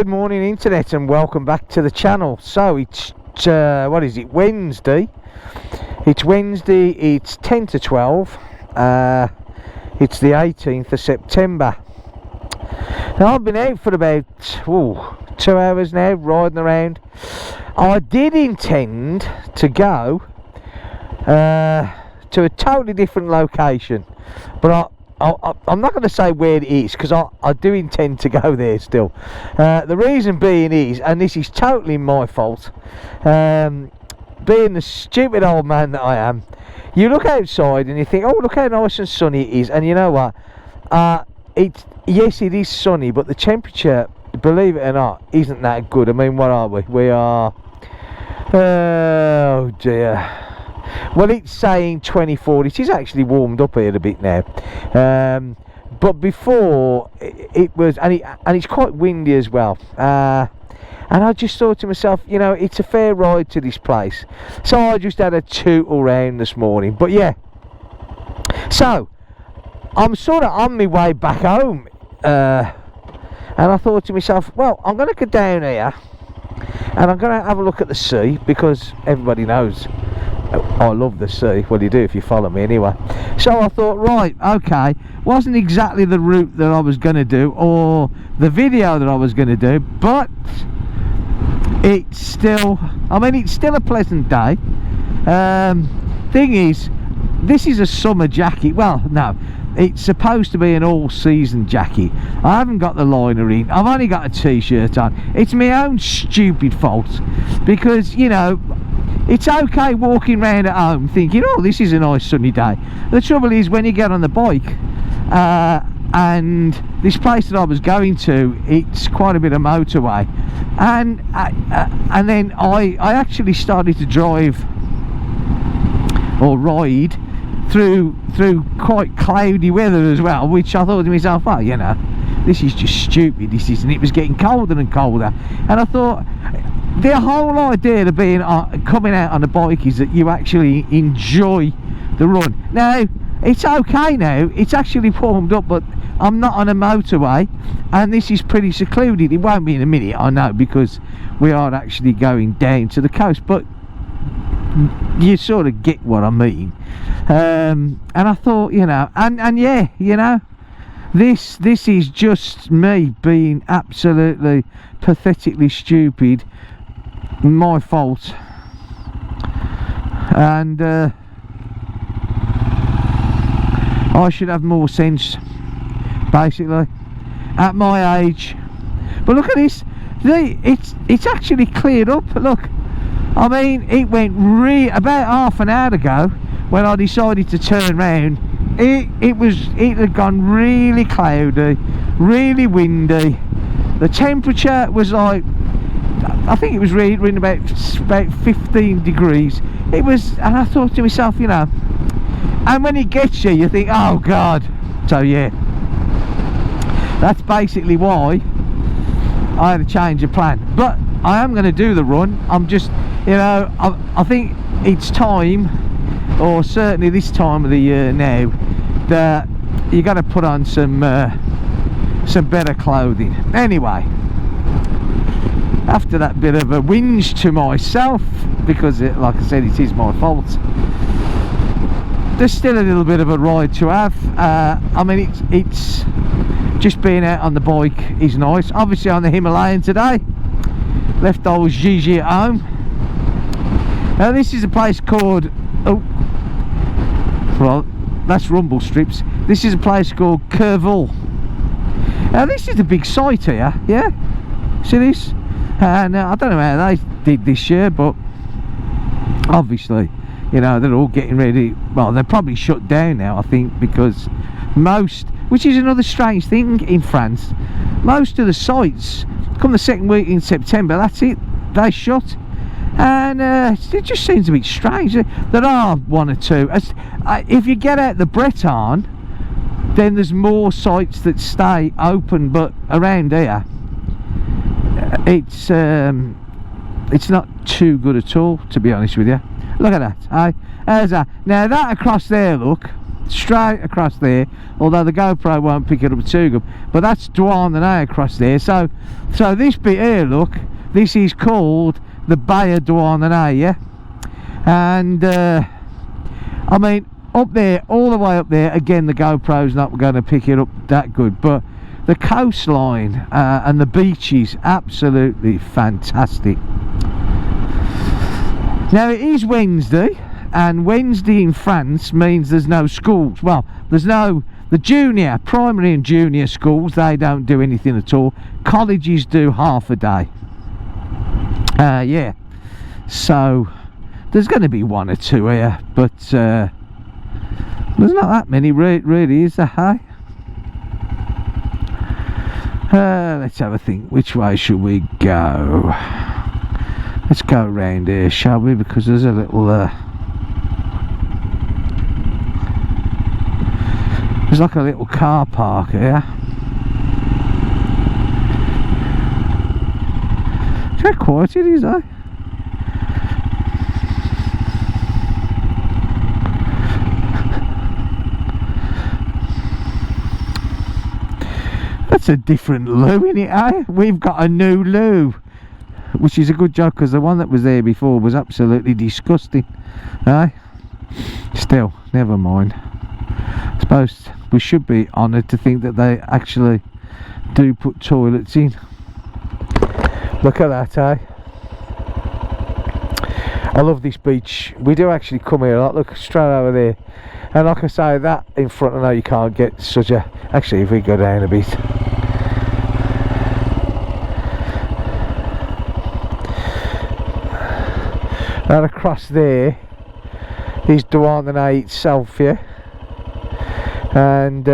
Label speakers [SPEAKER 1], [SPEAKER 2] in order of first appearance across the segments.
[SPEAKER 1] morning internet, and welcome back to the channel. So it's what is it, Wednesday? It's Wednesday, it's 10 to 12. It's the 18th of September. Now I've been out for about 2 hours now, riding around. I did intend to go to a totally different location, but I'm not going to say where it is, because I do intend to go there still. The reason being is, and this is totally my fault, being the stupid old man that I am, you look outside and you think, oh, look how nice and sunny it is, and you know what, yes, it is sunny, but the temperature, believe it or not, isn't that good. I mean, what are we? We are, oh dear, well, it's saying 24. It is actually warmed up here a bit now, but before it was, and it's quite windy as well, and I just thought to myself, you know, it's a fair ride to this place, so I just had a tootle round this morning. But yeah, so I'm sort of on my way back home, and I thought to myself, well, I'm going to go down here and I'm going to have a look at the sea, because everybody knows I love the sea. Well, you do if you follow me anyway. So I thought, right, okay, wasn't exactly the route that I was going to do, or the video that I was going to do, but it's still, I mean, it's still a pleasant day. Thing is, this is a summer jacket. Well, no, it's supposed to be an all-season jacket. I haven't got the liner in. I've only got a t-shirt on. It's my own stupid fault, because, you know, it's okay walking around at home thinking, oh, this is a nice sunny day. The trouble is, when you get on the bike, and this place that I was going to, it's quite a bit of motorway, and then I actually started to drive or ride through quite cloudy weather as well, which I thought to myself, oh, you know, this is just stupid, this is, and it was getting colder and colder, and I thought, the whole idea of being coming out on a bike is that you actually enjoy the run. Now it's okay now, it's actually warmed up, but I'm not on a motorway, and this is pretty secluded. It won't be in a minute, I know, because we are actually going down to the coast, but you sort of get what I mean. And I thought, you know, and yeah, you know, this is just me being absolutely pathetically stupid, my fault, and I should have more sense, basically, at my age. But look at this, it's actually cleared up. Look, I mean, it went about half an hour ago when I decided to turn round. It had gone really cloudy, really windy. The temperature was like, I think it was reading about 15 degrees. It was, and I thought to myself, you know, and when it gets you, you think, oh God. So yeah, that's basically why I had a change of plan. But I am going to do the run. I'm just, you know, I think it's time, or certainly this time of the year now, that you got to put on some better clothing. Anyway, after that bit of a whinge to myself, because like I said, it is my fault, there's still a little bit of a ride to have. I mean, it's just being out on the bike is nice. Obviously on the Himalayan today, left old Gigi at home. Now this is a place called, oh, well, that's Rumble Strips. This is a place called Kerval. Now this is a big site here, yeah, see this? And I don't know how they did this year, but obviously, you know, they're all getting ready. Well, they're probably shut down now, I think, because which is another strange thing in France, most of the sites, come the second week in September, that's it, they shut. And it just seems a bit strange. There are one or two. If you get out the Bretagne, then there's more sites that stay open, but around here, it's not too good at all, to be honest with you. Look at that, there's that. Now that across there, look, straight across there, although the GoPro won't pick it up too good, but that's Douarnenez across there. So this bit here, look, this is called the Bay of Douarnenez, yeah? And I mean, up there, all the way up there, again the GoPro's not going to pick it up that good, but the coastline and the beaches, absolutely fantastic. Now it is Wednesday, and Wednesday in France means there's no schools. Well, there's no, the junior, primary and junior schools, they don't do anything at all. Colleges do half a day. Yeah, so there's going to be one or two here, but there's not that many really, is there, hey? Let's have a think, which way should we go? Let's go around here, shall we, because there's a little there's like a little car park here. It's how quiet it is, eh? That's a different loo, isn't it, eh? We've got a new loo, which is a good job, because the one that was there before was absolutely disgusting, eh? Still, never mind. I suppose we should be honoured to think that they actually do put toilets in. Look at that, eh? I love this beach. We do actually come here a lot. Look, straight over there. And like I say, that in front, I know you can't get such a... Actually, if we go down a bit... And across there is Douarnenez itself, yeah. And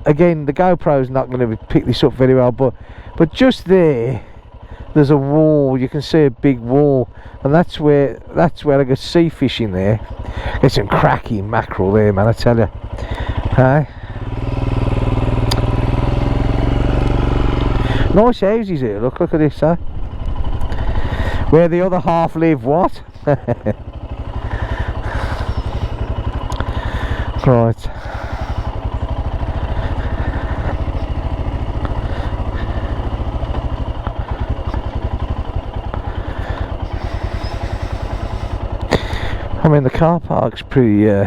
[SPEAKER 1] again, the GoPro's not going to pick this up very well, but just there's a wall. You can see a big wall, and that's where I go sea fishing there. Get some cracking mackerel there, man, I tell you. Hey, nice houses here. Look at this, eh? Where the other half live, what? Right. I mean, the car park's pretty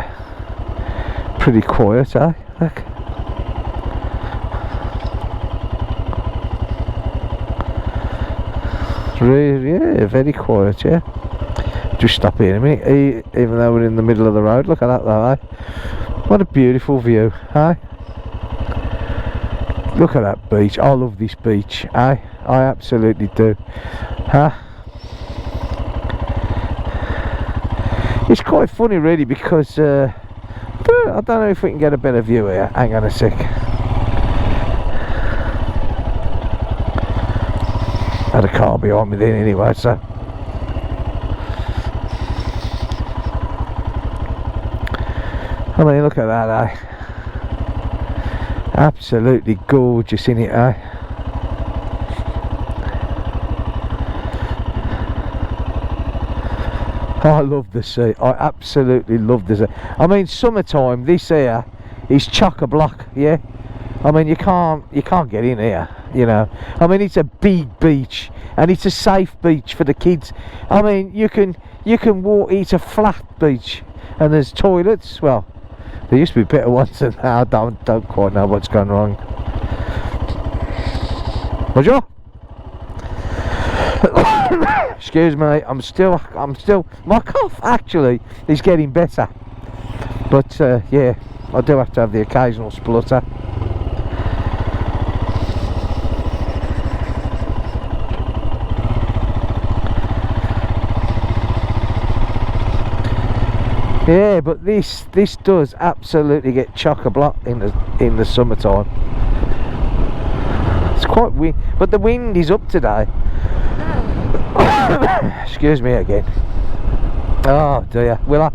[SPEAKER 1] quiet, eh? Look. Really, yeah, very quiet, yeah. Just stop here in a minute, even though we're in the middle of the road. Look at that though, eh? What a beautiful view, eh? Look at that beach. I love this beach, eh? I absolutely do. Huh? It's quite funny really, because I don't know if we can get a better view here. Hang on a sec. Had a car behind me then anyway, so I mean, look at that, eh? Absolutely gorgeous, in it, eh? I love the sea. I absolutely love the sea. I mean, summertime, this here is chock-a-block, yeah. I mean, you can't get in here, you know. I mean, it's a big beach, and it's a safe beach for the kids. I mean, you can walk. It's a flat beach, and there's toilets. Well, there used to be better ones than now. I don't quite know what's going wrong. Bonjour. Excuse me. I'm still. My cough actually is getting better, but yeah, I do have to have the occasional splutter. Yeah, but this does absolutely get chock-a-block in the summertime. It's quite wind, but the wind is up today. Excuse me again. Oh dear. Will I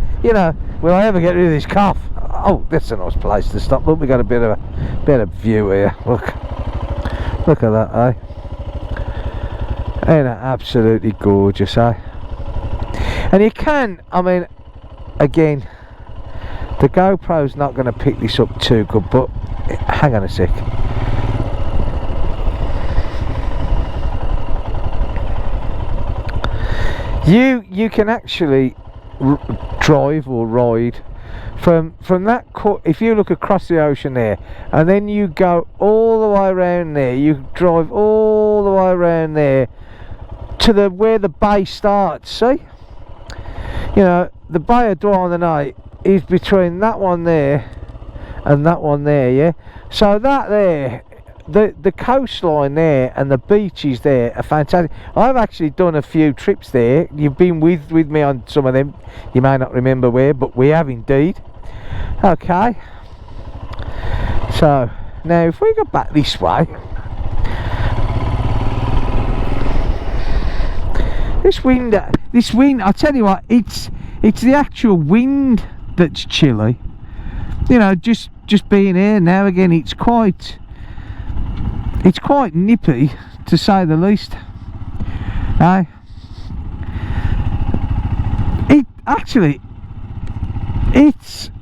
[SPEAKER 1] ever get rid of this cough? Oh, that's a nice place to stop. Look, we got a bit of a better view here. Look at that, eh? Ain't that absolutely gorgeous, eh? And you can, I mean, again, The GoPro's not going to pick this up too good, but hang on a sec. You can actually drive or ride from that if you look across the ocean there, and then you go all the way around there, you drive all the way around there to where the bay starts. See, you know, the Bay of Douarnenez is between that one there and that one there, yeah. So that there, the coastline there and the beaches there are fantastic. I've actually done a few trips there. You've been with me on some of them. You may not remember where, but we have indeed. Okay, so now if we go back this way, this wind, I tell you what, it's the actual wind that's chilly. You know, just being here now again, it's quite nippy, to say the least.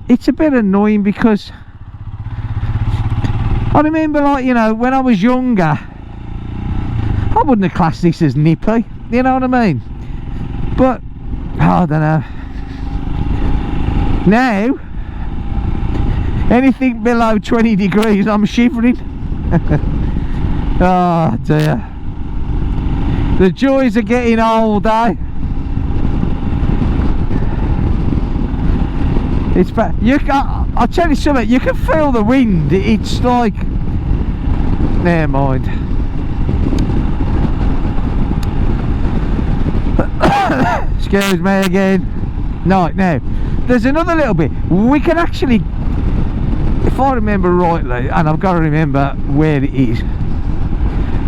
[SPEAKER 1] It's a bit annoying, because I remember, like, you know, when I was younger, I wouldn't have classed this as nippy, you know what I mean? But I don't know. Now, anything below 20 degrees, I'm shivering. Oh dear. The joys of getting old, eh? It's bad. I'll tell you something, you can feel the wind. It's like, never mind. Excuse me again. Right, now there's another little bit. We can actually, if I remember rightly, and I've got to remember where it is.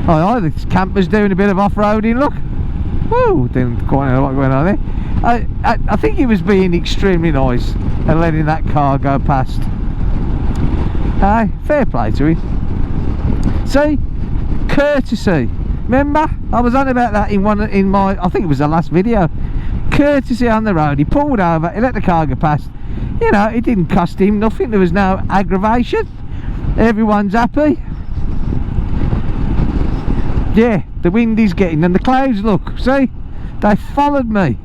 [SPEAKER 1] Oh, this camper's doing a bit of off-roading, look. Woo, didn't quite know what's going on there. I think he was being extremely nice and letting that car go past. Fair play to him. See, courtesy. Remember, I was on about that in my, I think it was the last video. Courtesy on the road. He pulled over, he let the car go past. You know, it didn't cost him nothing. There was no aggravation. Everyone's happy. Yeah, the wind is getting, and the clouds, look, see, they followed me.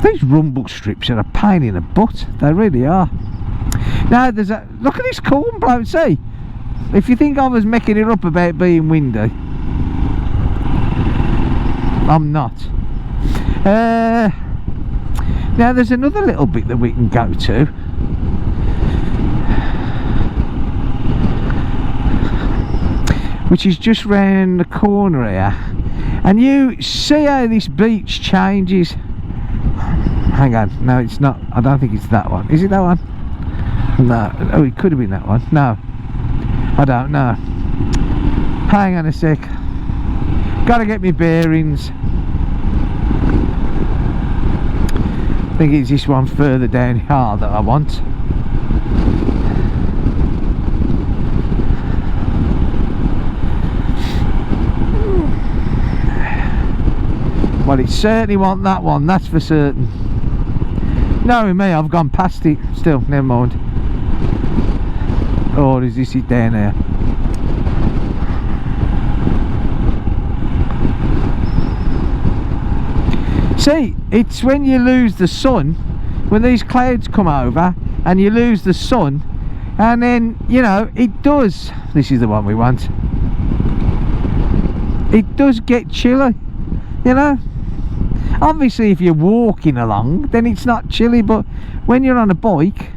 [SPEAKER 1] These rumble strips are a pain in the butt, they really are. Now there's a, look at this corn blow, see, if you think I was making it up about being windy, I'm not. Now there's another little bit that we can go to, which is just round the corner here, and you see how this beach changes. Hang on, no it's not, I don't think it's that one. Is it that one? No, oh, it could have been that one. No, I don't know. Hang on a sec, gotta get me bearings. I think it's this one further down here that I want. Well, it certainly wasn't that one, that's for certain. Knowing me, I've gone past it. Still, never mind. Or is this it down there? See, it's when you lose the sun, when these clouds come over and you lose the sun, and then, you know, it does, this is the one we want, it does get chilly, you know. Obviously if you're walking along then it's not chilly, but when you're on a bike,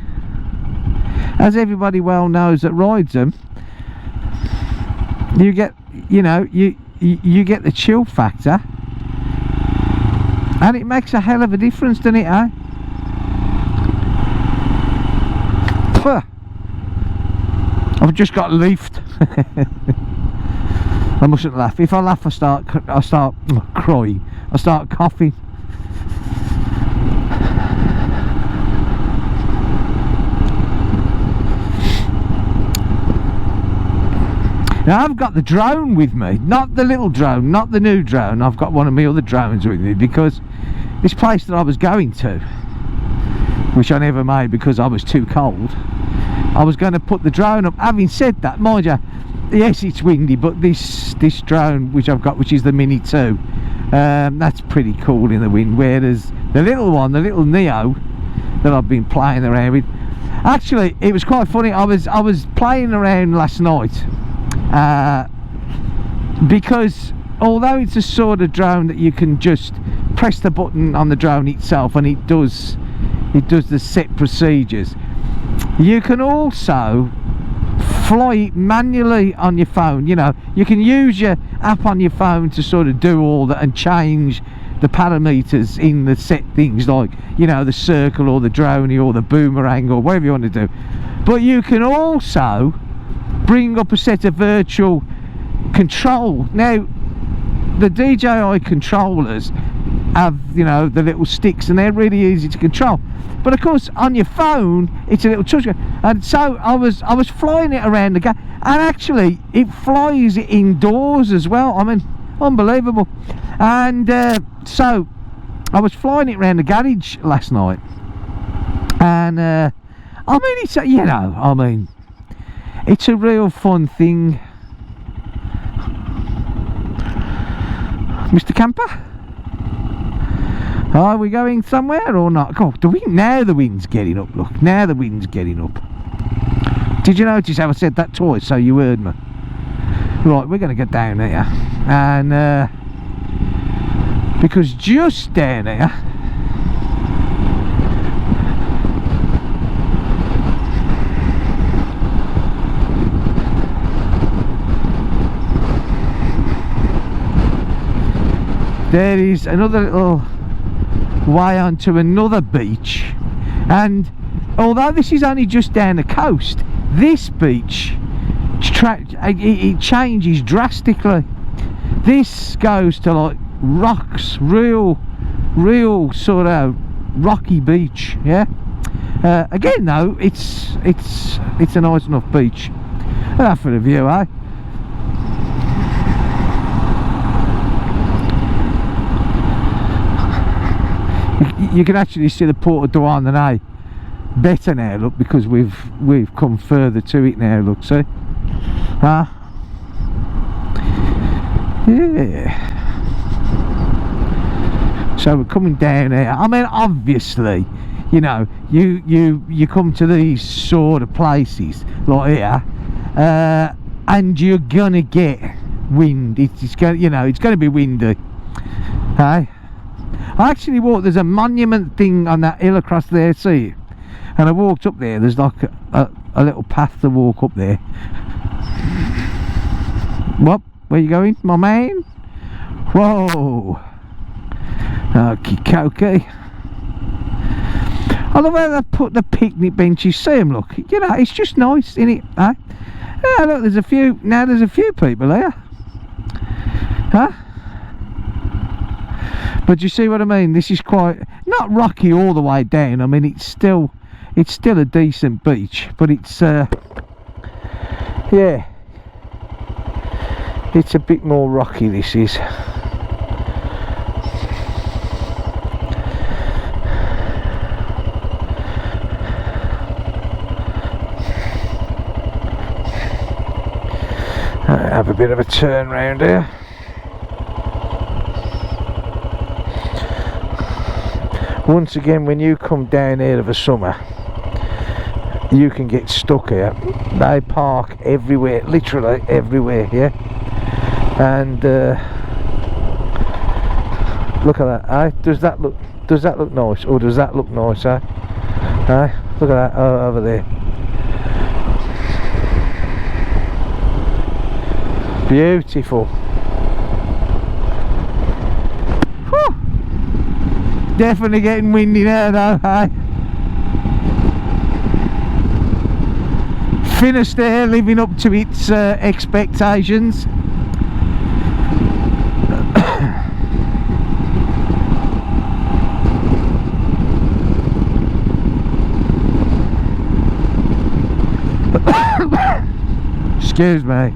[SPEAKER 1] as everybody well knows that rides them, you get, you know, you get the chill factor, and it makes a hell of a difference, doesn't it, eh? Puh. I've just got leafed. I mustn't laugh. If I laugh, I start crying. I start coughing. Now I've got the drone with me, not the little drone, not the new drone. I've got one of my other drones with me because this place that I was going to, which I never made because I was too cold, I was going to put the drone up. Having said that, mind you, yes, it's windy, but this drone which I've got, which is the Mini 2, that's pretty cool in the wind, whereas the little one, the little Neo that I've been playing around with, actually it was quite funny. I was playing around last night because although it's a sort of drone that you can just press the button on the drone itself and it does the set procedures, you can also fly it manually on your phone. You know, you can use your app on your phone to sort of do all that and change the parameters in the set things, like, you know, the circle or the droney or the boomerang or whatever you want to do. But you can also bring up a set of virtual control. Now the DJI controllers have, you know, the little sticks, and they're really easy to control, but of course on your phone it's a little touchscreen. And so I was flying it around the and actually it flies it indoors as well. I mean, unbelievable. And so I was flying it around the garage last night, and I mean, it's, you know, I mean, it's a real fun thing. Mr. Camper, are we going somewhere or not? God, now the wind's getting up. Look, now the wind's getting up. Did you notice how I said that twice so you heard me? Right, we're going to get down here, and because just down here there is another little way onto another beach, and although this is only just down the coast, this beach it changes drastically. This goes to like rocks, real sort of rocky beach. Yeah. Again though, it's a nice enough beach. Enough for the view, eh? You can actually see the Port of Douarnenez better now, look, because we've come further to it now, look, see? Yeah. So we're coming down here. I mean, obviously, you know, you come to these sort of places like here, and you're gonna get wind. It's going, you know, it's going to be windy. Hey, I actually walked. There's a monument thing on that hill across there. See, and I walked up there. There's like a little path to walk up there. What? Where you going, my man? Whoa. Okay. I love how they put the picnic benches. See them, look. You know, it's just nice, isn't it? Huh? Yeah, look, there's a few people here. Huh? But you see what I mean? This is quite, not rocky all the way down. I mean, it's still a decent beach, but it's yeah, it's a bit more rocky, this is. Have a bit of a turn round here. Once again, when you come down here of a summer, you can get stuck here. They park everywhere, literally everywhere, yeah. And look at that, eh? Does that look nice, or does that look nice, eh? Look at that, over there. Beautiful. Whew. Definitely getting windy there though, eh? Finisterre living up to its expectations. Excuse me.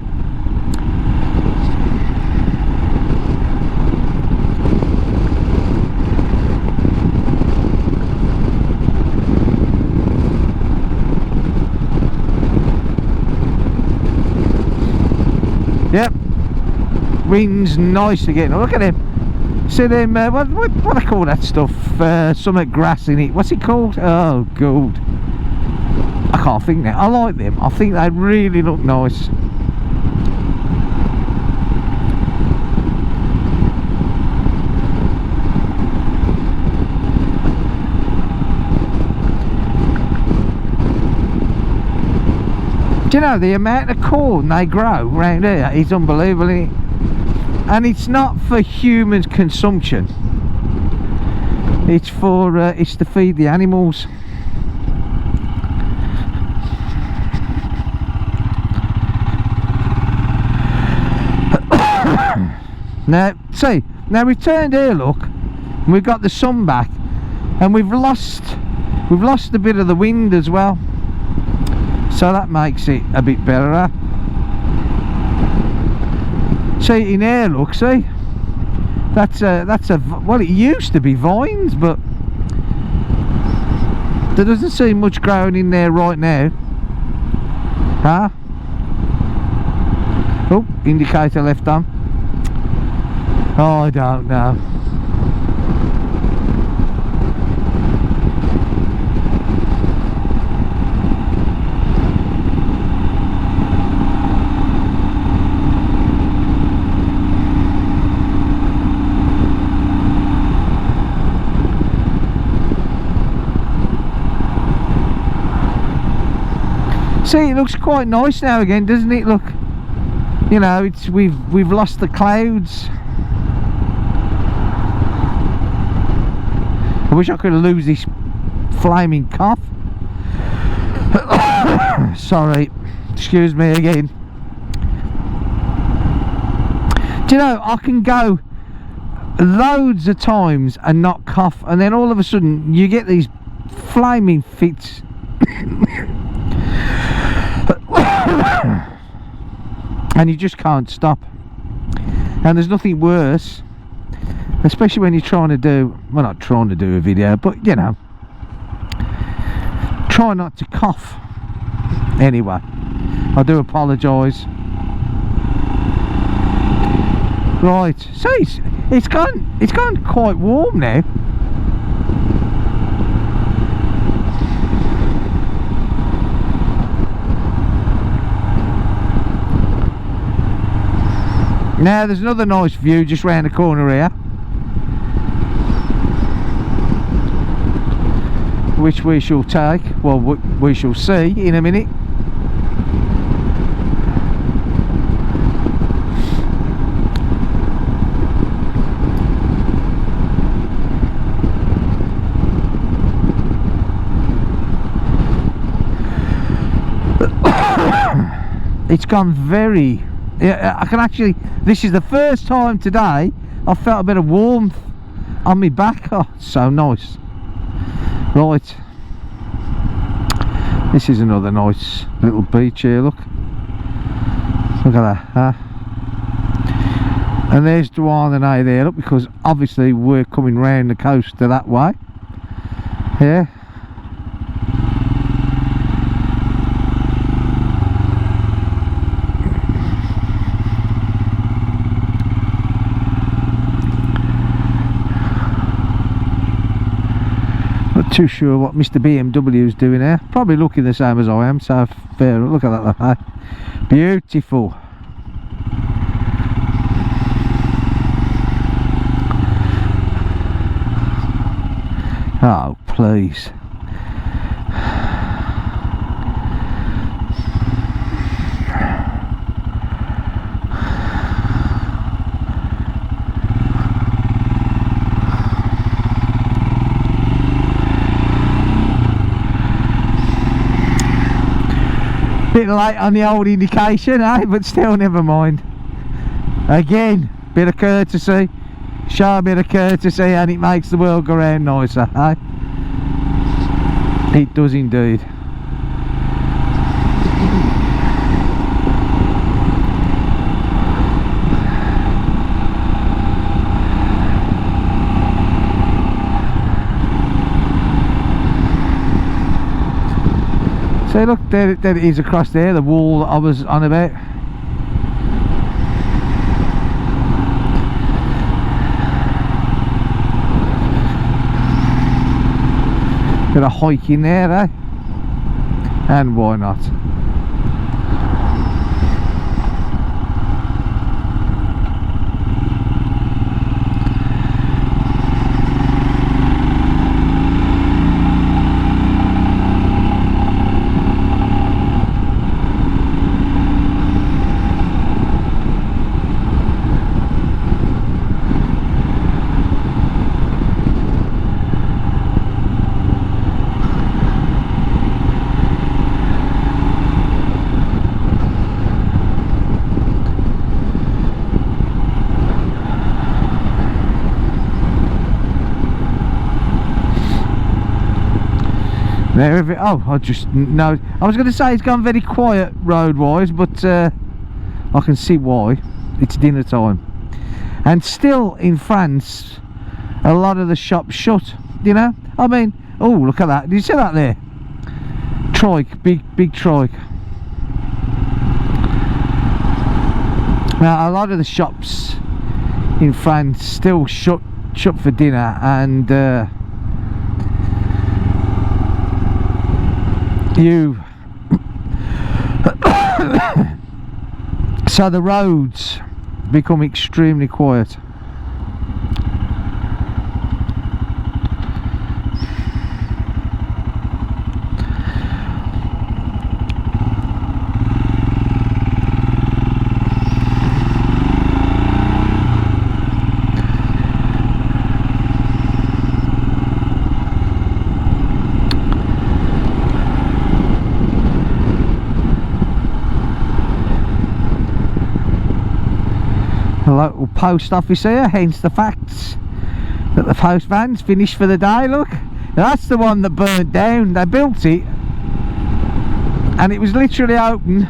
[SPEAKER 1] Yep. Wind's nice again. Look at him. See them, what I call that stuff? Something grass in it. What's it called? Oh, God. I can't think now. I like them. I think they really look nice. Do you know the amount of corn they grow around here is unbelievable, isn't it? And it's not for human consumption. It's for it's to feed the animals. Now, see, now we've turned here, look, and we've got the sun back, and we've lost a bit of the wind as well. So that makes it a bit better, huh? See, in here, look, see? That's a, well, it used to be vines, but there doesn't seem much growing in there right now. Huh? Oh, indicator left on. Oh, I don't know. See, it looks quite nice now again, doesn't it? Look, you know, it's we've lost the clouds. I wish I could lose this flaming cough. Sorry, excuse me again. Do you know, I can go loads of times and not cough, and then all of a sudden you get these flaming fits. And you just can't stop. And there's nothing worse, especially when you're trying to do, well, not trying to do a video, but you know, try not to cough. Anyway, I do apologise. Right, so it's gone quite warm now. Now there's another nice view just round the corner here, which we shall take, well, we shall see in a minute. It's gone very, yeah, I can actually, this is the first time today I've felt a bit of warmth on my back. Oh, so nice. Right, this is another nice little beach here, look at that, huh? And there's Bretagne there, look, because obviously we're coming round the coast to that way. Yeah. Too sure what Mr. BMW is doing here. Probably looking the same as I am, so fair. Look at that, hey? Beautiful. Oh, please. Bit late on the old indication, eh? But still, never mind. Again, bit of courtesy. Show a bit of courtesy and it makes the world go round nicer, eh? It does indeed. So look, there it is across there, the wall that I was on about. Bit of hike in there, eh? And why not? There, oh, I just know. I was going to say it's gone very quiet road-wise, but I can see why. It's dinner time, and still in France, a lot of the shops shut. You know, I mean, oh, look at that! Did you see that there? Trike, big trike. Now, a lot of the shops in France still shut for dinner, and so the roads become extremely quiet. The local post office here, hence the fact that the post van's finished for the day. Look, that's the one that burnt down. They built it and it was literally open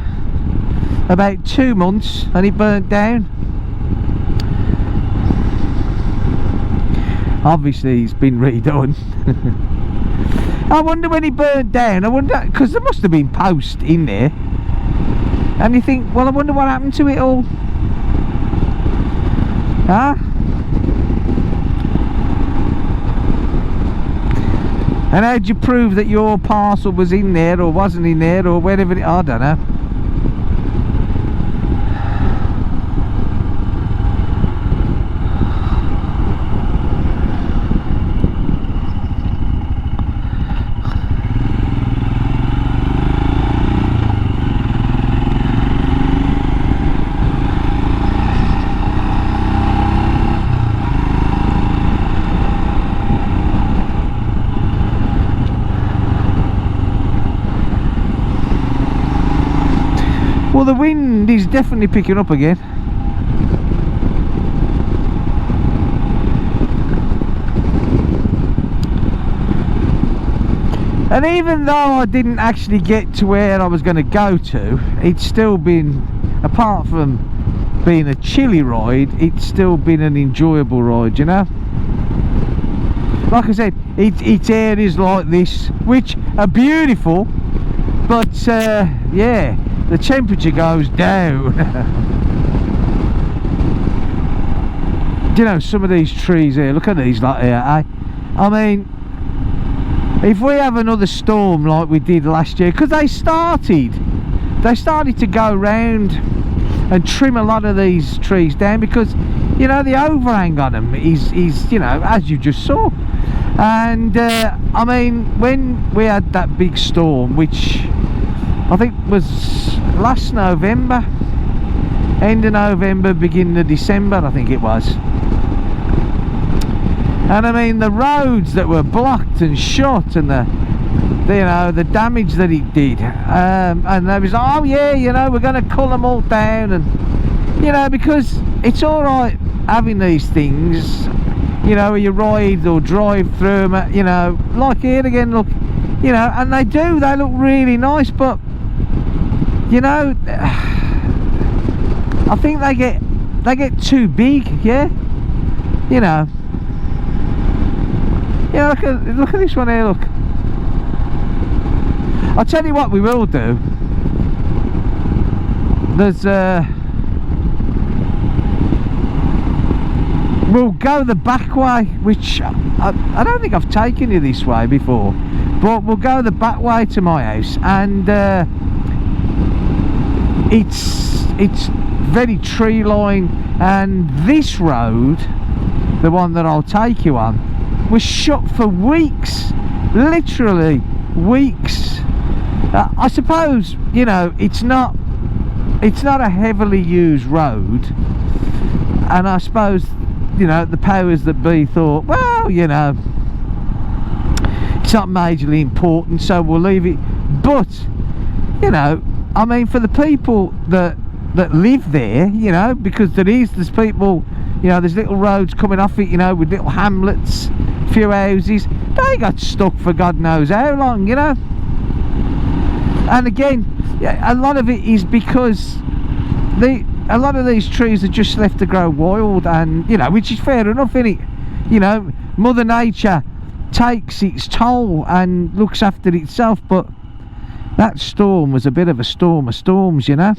[SPEAKER 1] about 2 months and it burnt down. Obviously it's been redone. I wonder when it burnt down, I wonder, because there must have been post in there, and you think, well, I wonder what happened to it all. Huh? And how'd you prove that your parcel was in there or wasn't in there or wherever it, I don't know. Well, the wind is definitely picking up again. And even though I didn't actually get to where I was going to go to, it's still been, apart from being a chilly ride, it's still been an enjoyable ride, you know. Like I said, it's areas like this which are beautiful, but yeah, the temperature goes down. You know, some of these trees here, look at these like here, eh? I mean, if we have another storm like we did last year, because they started to go round and trim a lot of these trees down, because, you know, the overhang on them is you know, as you just saw. And I mean, when we had that big storm, which I think was last November, end of November, beginning of December, I think it was. And I mean, the roads that were blocked and shut, and the you know, the damage that it did, and they was, oh yeah, you know, we're going to cull them all down, and you know, because it's all right having these things, you know, you ride or drive through them, you know, like here again, look, you know, and they look really nice, but you know, I think they get too big, yeah, you know. Yeah, look at this one here, look. I'll tell you what we will do. There's we'll go the back way, which I don't think I've taken you this way before, but we'll go the back way to my house, and it's very tree lined, and this road, the one that I'll take you on, was shut for weeks, literally weeks. I suppose, you know, it's not a heavily used road, and I suppose, you know, the powers that be thought, well, you know, it's not majorly important, so we'll leave it. But, you know, I mean, for the people that live there, you know, because there's people, you know, there's little roads coming off it, you know, with little hamlets, few houses, they got stuck for God knows how long, you know. And again, a lot of it is because a lot of these trees are just left to grow wild, and, you know, which is fair enough, innit? You know, Mother Nature takes its toll and looks after itself, but that storm was a bit of a storm of storms, you know.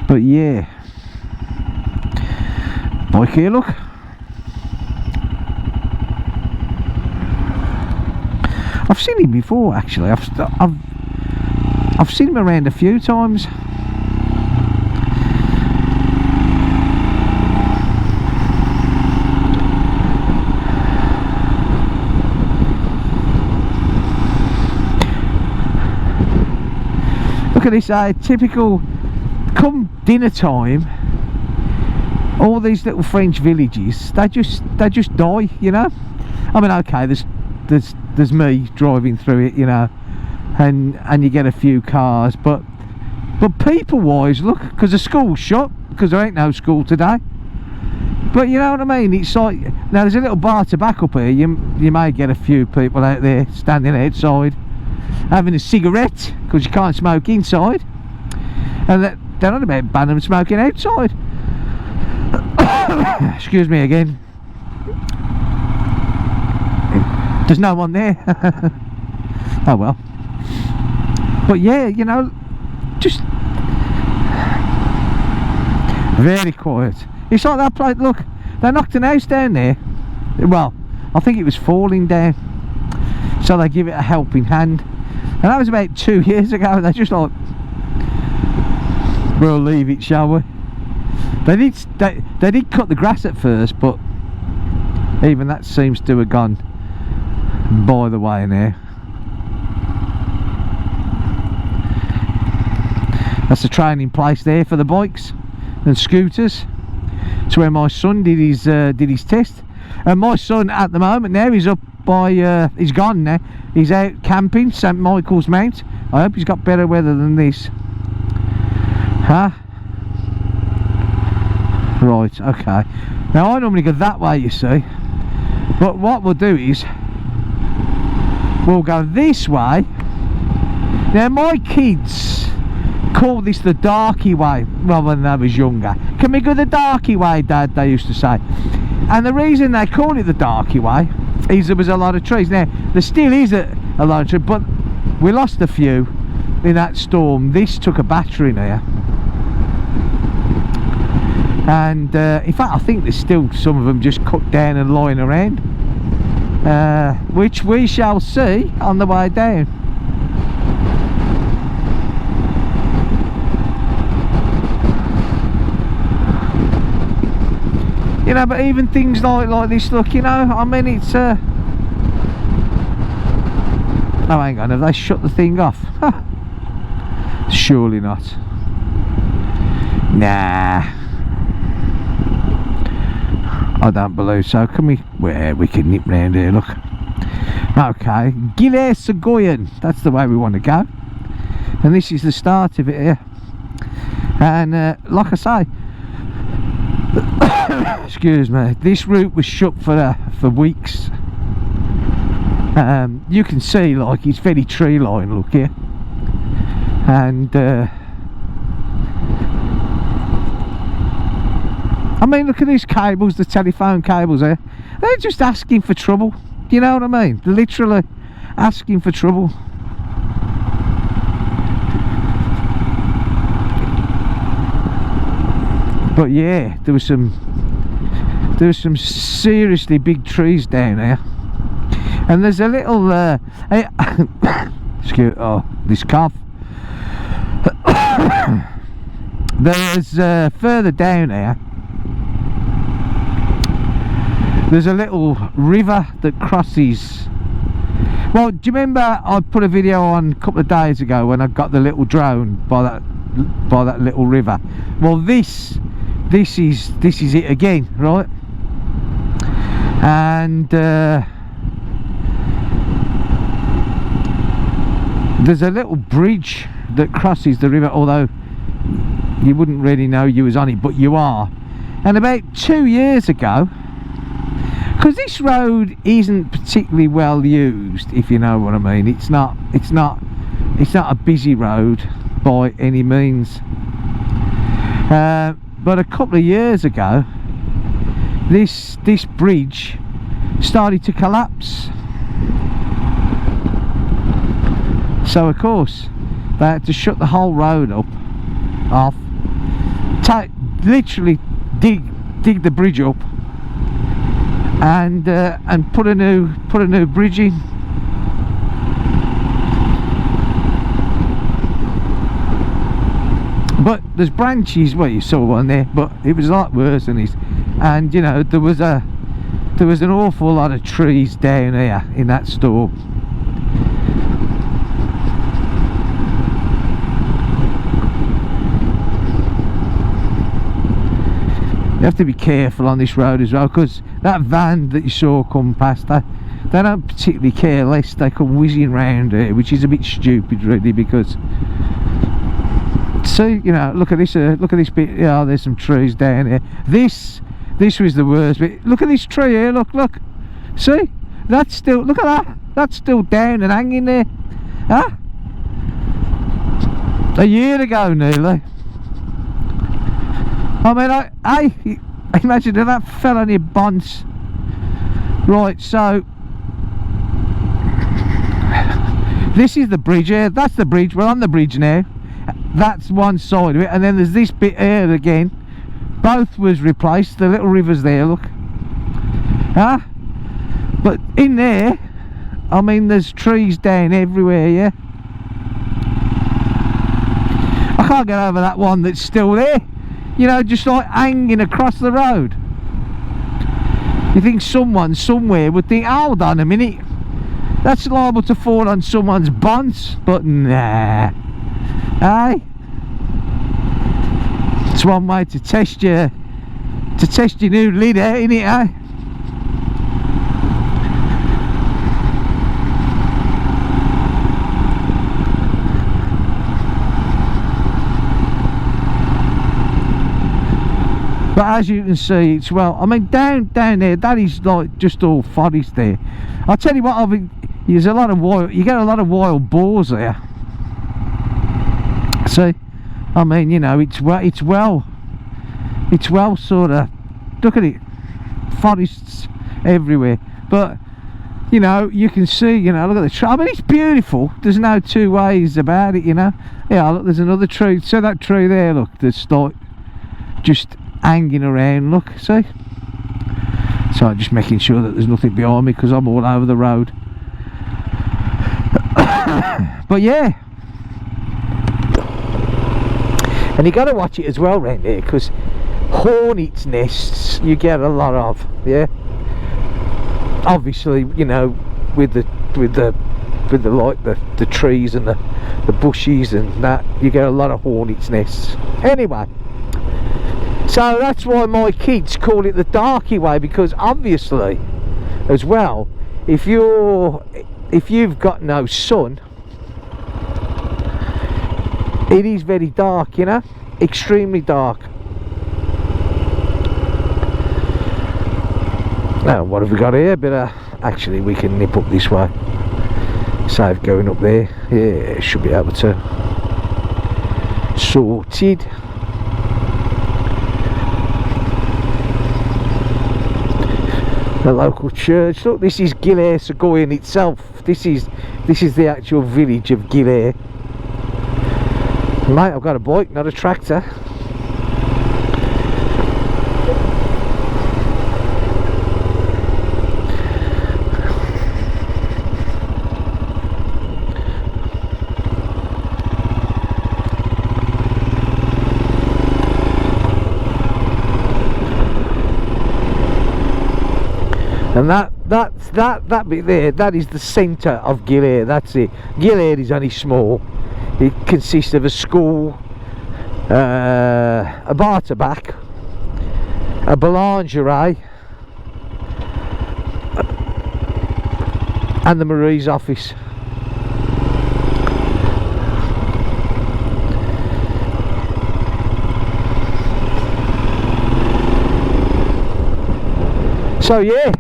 [SPEAKER 1] But yeah, bike here, look. I've seen him before, actually. I've seen him around a few times. Look at this, typical, come dinner time, all these little French villages, they just die, you know. I mean, okay, there's me driving through it, you know, and you get a few cars, but people wise, look, because the school's shut, because there ain't no school today. But you know what I mean, it's like, now there's a little bar to back up here, you may get a few people out there standing outside having a cigarette, because you can't smoke inside, and they're not about banning smoking outside. Excuse me again. There's no one there. Oh well. But yeah, you know, just very quiet. It's like that place, look, they knocked an house down there. Well, I think it was falling down, so they give it a helping hand, and that was about 2 years ago. They're just like, we'll leave it, shall we? They did cut the grass at first, but even that seems to have gone by the way now. That's a training place there for the bikes and scooters. It's where my son did his test, and my son at the moment now, he's up by he's gone now, he's out camping, St Michael's Mount. I hope he's got better weather than this. Huh? Right, okay. Now I normally go that way, you see, but what we'll do is we'll go this way. Now my kids call this the darky way, well, when I was younger. Can we go the darky way, Dad, they used to say. And the reason they call it the darky way is there was a lot of trees. Now there still is a lot of trees, but we lost a few in that storm. This took a battering here, and in fact I think there's still some of them just cut down and lying around, which we shall see on the way down. You know, but even things like this, look, you know, I mean, it's oh, hang on, have they shut the thing off? Surely not. Nah, I don't believe so. Can we, well, we can nip round here, look. Okay, Gilles-Segoyen, that's the way we want to go, and this is the start of it here. And like I say, excuse me, this route was shut for weeks. You can see, like, it's very tree lined, look here, and I mean, look at these cables, the telephone cables there. They're just asking for trouble. You know what I mean? Literally asking for trouble. But yeah, there was some seriously big trees down there. And there's a little excuse, oh, this cough. There's further down here, there's a little river that crosses. Well, do you remember I put a video on a couple of days ago when I got the little drone by that little river? Well, this is it again, right? And there's a little bridge that crosses the river, although you wouldn't really know you was on it, but you are. And about 2 years ago, because this road isn't particularly well used, if you know what I mean, it's not a busy road by any means, but a couple of years ago this bridge started to collapse, so of course they had to shut the whole road off, literally dig the bridge up and put a new bridge in. But there's branches, well, you saw one there, but it was a lot worse than this. And you know, there was an awful lot of trees down here in that storm. You have to be careful on this road as well, because that van that you saw come past, they don't particularly care less they come whizzing round here, which is a bit stupid really, because see, you know, look at this bit. Yeah, there's some trees down here. This was the worst bit. Look at this tree here, look, see, that's still, look at that, that's still down and hanging there, huh? A year ago nearly. I mean, I imagine if that fell on your bonds. Right, so this is the bridge here. That's the bridge. We're on the bridge now. That's one side of it, and then there's this bit here again. Both was replaced. The little river's there, look. Huh? But in there, I mean, there's trees down everywhere, yeah. I can't get over that one that's still there. You know, just like hanging across the road. You think someone somewhere would think, hold on a minute, that's liable to fall on someone's bonds, but nah. Aye, it's one way to test your new lid, ain't it? Eh? But as you can see, it's, well, I mean, down there, that is like just all forest there. I'll tell you what, there's a lot of wild, you get a lot of wild boars there. See, I mean, you know, it's well sort of, look at it, forests everywhere. But you know, you can see, you know, look at the tree. I mean, it's beautiful. There's no two ways about it, you know. Yeah, look, there's another tree. See that tree there? Look, that's like just hanging around, look, see? So I'm just making sure that there's nothing behind me, because I'm all over the road. But yeah, and you got to watch it as well round here, because hornets' nests you get a lot of, yeah. Obviously, you know, with the like the trees and the bushes and that, you get a lot of hornets' nests. Anyway, so that's why my kids call it the darky way, because obviously as well, if you've got no sun, it is very dark, you know, extremely dark. Now what have we got here? Actually, we can nip up this way, save going up there. Yeah, should be able to. Sorted. The local church. Look, this is Gillair Segoy in itself. This is the actual village of Gillair. Mate, I've got a bike, not a tractor. And that bit there, that is the centre of Gilead. That's it. Gilead is only small. It consists of a school, a bar to back, a boulangerie, and the Marie's office. So yeah.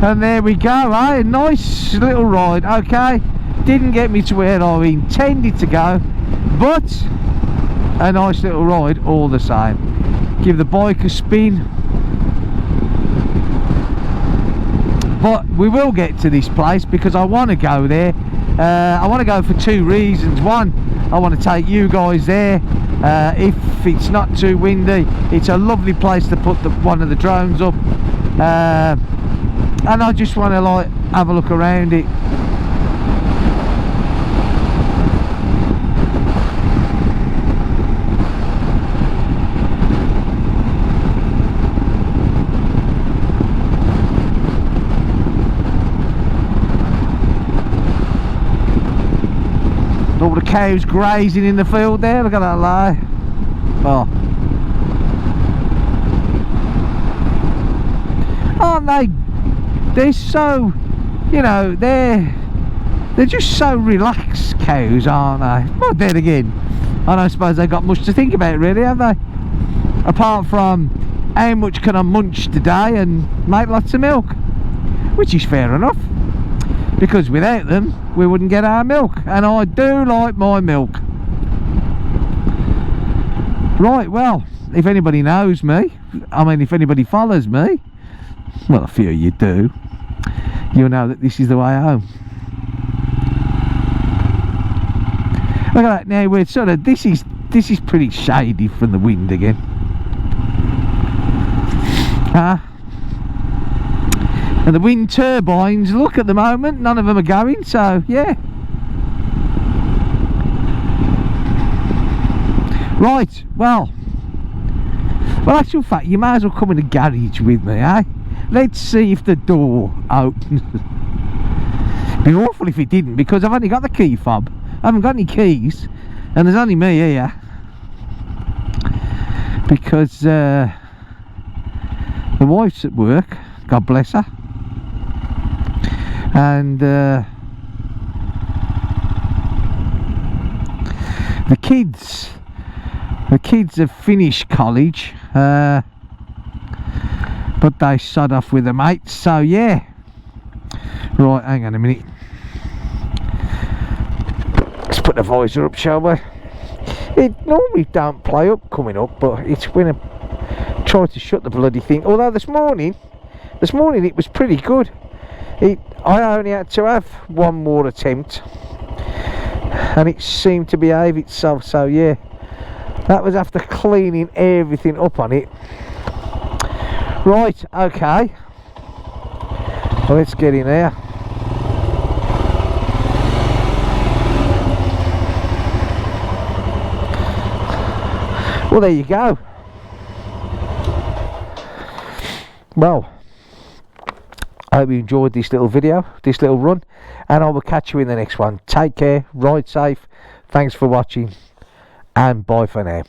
[SPEAKER 1] And there we go, eh? A nice little ride. Okay, didn't get me to where I intended to go, but a nice little ride all the same. Give the bike a spin. But we will get to this place because I want to go there. I want to go for two reasons. One, I want to take you guys there. If it's not too windy, it's a lovely place to put one of the drones up. And I just want to like have a look around it. All the cows grazing in the field there, look at that lie. Oh. Aren't they? They're so, you know, they're just so relaxed, cows, aren't they? Well, then again, I don't suppose they've got much to think about really, have they? Apart from how much can I munch today and make lots of milk, which is fair enough, because without them we wouldn't get our milk, and I do like my milk. Right, well, if anybody knows me, I mean if anybody follows me, well, a few of you do, you'll know that this is the way home. Look at that. Now we're sort of, this is pretty shady from the wind again. And the wind turbines, look, at the moment none of them are going, so yeah. Right, well, actual fact, you might as well come in the garage with me, eh? Let's see if the door opens. It'd be awful if it didn't, because I've only got the key fob. I haven't got any keys, and there's only me here. Because the wife's at work, God bless her. And the kids have finished college. But they sod off with their mates, so yeah. Right, hang on a minute. Let's put the visor up, shall we? It normally don't play up coming up, but it's when I try to shut the bloody thing. Although this morning it was pretty good. I only had to have one more attempt, and it seemed to behave itself. So yeah, that was after cleaning everything up on it. Right, okay, well, let's get in there. Well, there you go. Well, I hope you enjoyed this little video, this little run, and I will catch you in the next one. Take care, ride safe, thanks for watching, and bye for now.